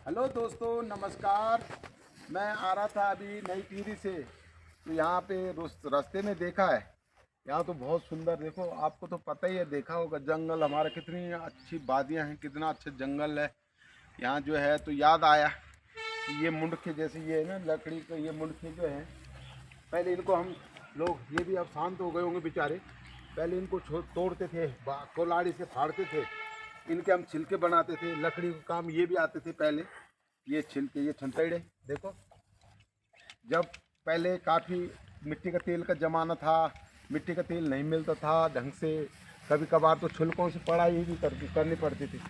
Hello दोस्तों, नमस्कार। मैं आ रहा था अभी नई टिहरी से, तो यहाँ पे रास्ते में देखा है। यहाँ तो बहुत सुंदर, देखो आपको तो पता ही है, देखा होगा जंगल हमारा, कितनी अच्छी वादियाँ हैं, कितना अच्छा जंगल है यहाँ जो है। तो याद आया कि ये मुंडके जैसे ये है ना, लकड़ी के ये मुंडके जो हैं, पहले इनको हम लोग, ये भी अब शांत हो गए होंगे बेचारे, पहले इनको तोड़ते थे, कोलाड़ी से फाड़ते थे, इनके हम छिलके बनाते थे, लकड़ी का काम ये भी आते थे पहले। ये छिलके, ये छंतैड़े देखो, जब पहले काफ़ी मिट्टी का तेल का ज़माना था, मिट्टी का तेल नहीं मिलता था ढंग से, कभी कभार तो छिलकों से पढ़ाई भी करनी पड़ती थी।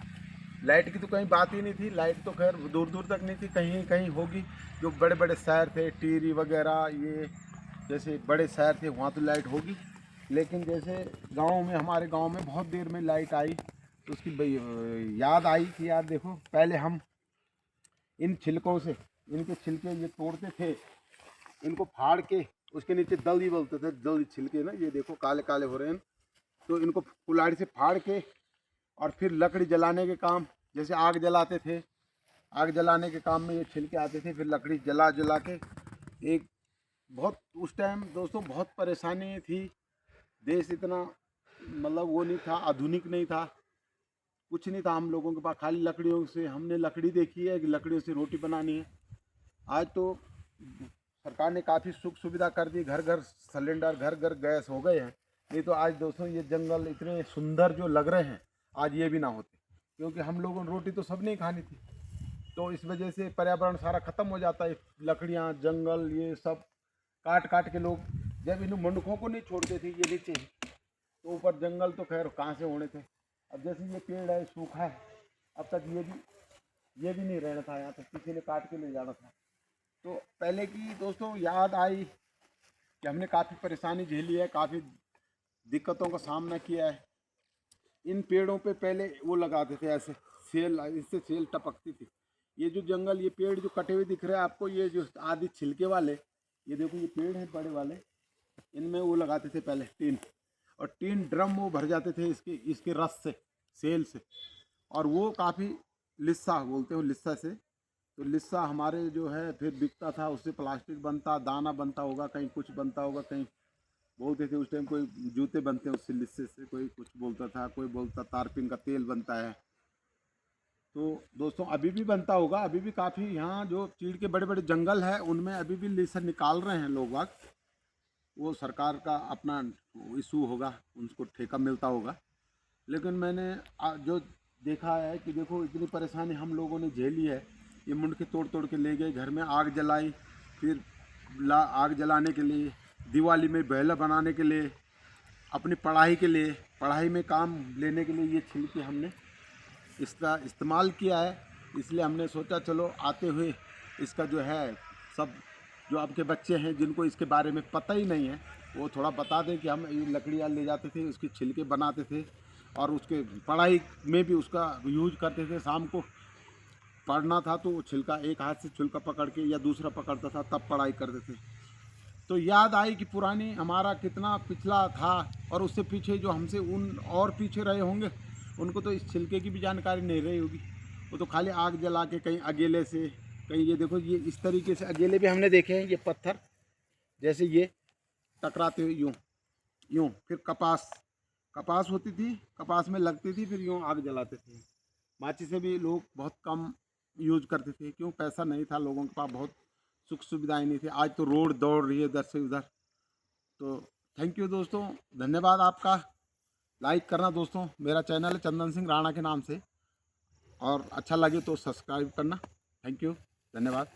लाइट की तो कहीं बात ही नहीं थी, लाइट तो खैर दूर दूर तक नहीं थी, कहीं कहीं होगी। जो बड़े बड़े शहर थे, टिहरी वगैरह, ये जैसे बड़े शहर थे, वहाँ तो लाइट होगी। लेकिन जैसे गांव में, हमारे गांव में बहुत देर में लाइट आई, तो उसकी याद आई कि यार देखो, पहले हम इन छिलकों से, इनके छिलके ये तोड़ते थे, इनको फाड़ के उसके नीचे दली बोलते थे, दली छिलके ना, ये देखो काले काले हो रहे हैं। तो इनको कुल्हाड़ी से फाड़ के और फिर लकड़ी जलाने के काम, जैसे आग जलाते थे, आग जलाने के काम में ये छिलके आते थे, फिर लकड़ी जला जला के एक, बहुत उस टाइम दोस्तों बहुत परेशानी थी। देश इतना मतलब वो नहीं था, आधुनिक नहीं था, कुछ नहीं था हम लोगों के पास, खाली लकड़ियों से, हमने लकड़ी देखी है कि लकड़ियों से रोटी बनानी है। आज तो सरकार ने काफ़ी सुख सुविधा कर दी, घर घर सिलेंडर, घर घर गैस हो गए हैं। नहीं तो आज दोस्तों ये जंगल इतने सुंदर जो लग रहे हैं, आज ये भी ना होते, क्योंकि हम लोगों ने रोटी तो सब नहीं खानी थी। तो इस वजह से पर्यावरण सारा ख़त्म हो जाता है, लकड़ियाँ, जंगल, ये सब काट काट के लोग, जब इन मंडकों को नहीं छोड़ते थे ये नीचे, तो ऊपर जंगल तो खैर कहाँ से होने थे। अब जैसे ये पेड़ है, सूखा है, अब तक ये भी नहीं रहना था, यहाँ तक किसी ने काट के ले जाना था। तो पहले की दोस्तों याद आई कि हमने काफ़ी परेशानी झेली है, काफ़ी दिक्कतों का सामना किया है। इन पेड़ों पे पहले वो लगाते थे ऐसे सेल, इससे सेल टपकती थी। ये जो जंगल, ये पेड़ जो कटे हुए दिख रहे हैं आपको, ये जो आदि छिलके वाले, ये देखो ये पेड़ हैं बड़े वाले, इनमें वो लगाते थे पहले टीन, और टीन ड्रम वो भर जाते थे इसके इसके रस से, सेल से। और वो काफ़ी लिस्सा बोलते हो, लिस्सा से, तो लिस्सा हमारे जो है फिर बिकता था, उससे प्लास्टिक बनता, दाना बनता होगा, कहीं कुछ बनता होगा, कहीं बोलते थे उस टाइम, कोई जूते बनते हैं उससे, लिस्से से, कोई कुछ बोलता था, कोई बोलता तारपीन का तेल बनता है। तो दोस्तों अभी भी बनता होगा, अभी भी काफ़ी यहाँ जो चीड़ के बड़े बड़े जंगल है उनमें अभी भी लिस्सा निकाल रहे हैं लोग बाग। वो सरकार का अपना इशू होगा, उनको ठेका मिलता होगा। लेकिन मैंने जो देखा है कि देखो इतनी परेशानी हम लोगों ने झेली है। ये मुंडके तोड़ तोड़ के ले गए, घर में आग जलाई, फिर आग जलाने के लिए, दिवाली में बेला बनाने के लिए, अपनी पढ़ाई के लिए, पढ़ाई में काम लेने के लिए ये छिलके हमने इसका इस्तेमाल किया है। इसलिए हमने सोचा चलो आते हुए इसका जो है, सब जो आपके बच्चे हैं जिनको इसके बारे में पता ही नहीं है, वो थोड़ा बता दें कि हम ये लकड़ियाँ ले जाते थे, उसके छिलके बनाते थे, और उसके पढ़ाई में भी उसका यूज करते थे। शाम को पढ़ना था तो वो छिलका, एक हाथ से छिलका पकड़ के या दूसरा पकड़ता था, तब पढ़ाई करते थे। तो याद आई कि पुरानी हमारा कितना पिछला था, और उससे पीछे जो हमसे उन और पीछे रहे होंगे, उनको तो इस छिलके की भी जानकारी नहीं रही होगी। वो तो खाली आग जला के कहीं अकेले से, कहीं ये देखो ये इस तरीके से अकेले भी हमने देखे हैं, ये पत्थर जैसे ये टकराते हुए यूँ यूँ, फिर कपास, कपास होती थी, कपास में लगती थी, फिर यूँ आग जलाते थे। माचिस से भी लोग बहुत कम यूज करते थे, क्यों, पैसा नहीं था लोगों के पास, बहुत सुख सुविधाएं नहीं थी। आज तो रोड दौड़ रही है इधर से उधर। तो थैंक यू दोस्तों, धन्यवाद आपका। लाइक करना दोस्तों, मेरा चैनल है चंदन सिंह राणा के नाम से, और अच्छा लगे तो सब्सक्राइब करना। थैंक यू, धन्यवाद।